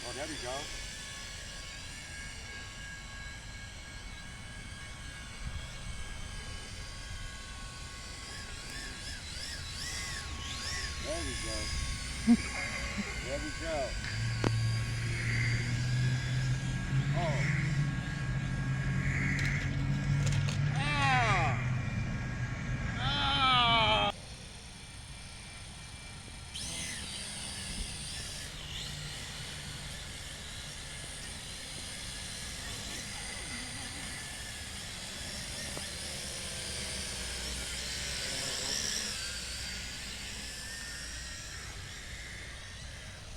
Oh, there we go. There we go. There we go. Oh. Ah! Ah!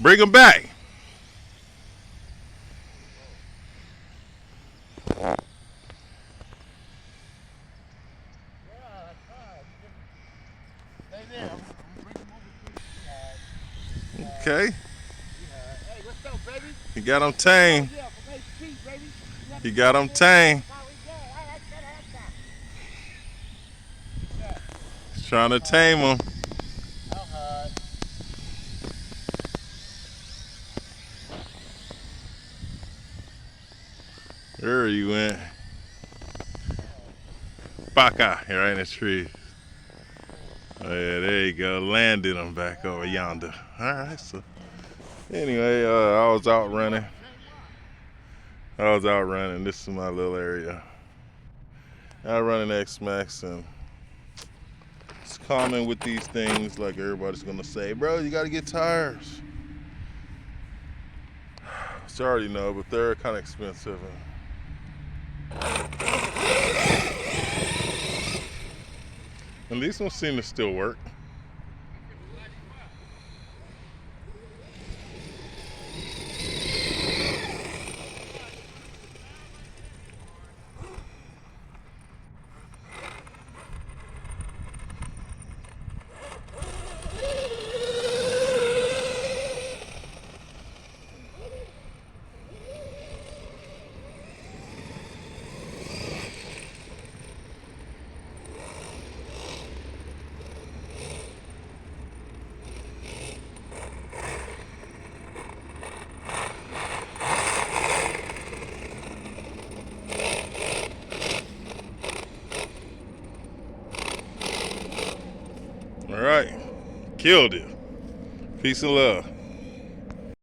Bring him back. Okay. Hey, what's up, baby? You got him tame. Yeah, from HP, baby. You got him tame. Trying to tame him. There you went. Baka, right in the tree. Oh yeah, there you go. Landed him back over yonder. Alright, so anyway, I was out running. This is my little area. I run an Xmaxx, and it's common with these things, like everybody's gonna say, bro, you gotta get tires. Which I already know, but they're kind of expensive. And these ones seem to still work. All right, killed it. Peace and love.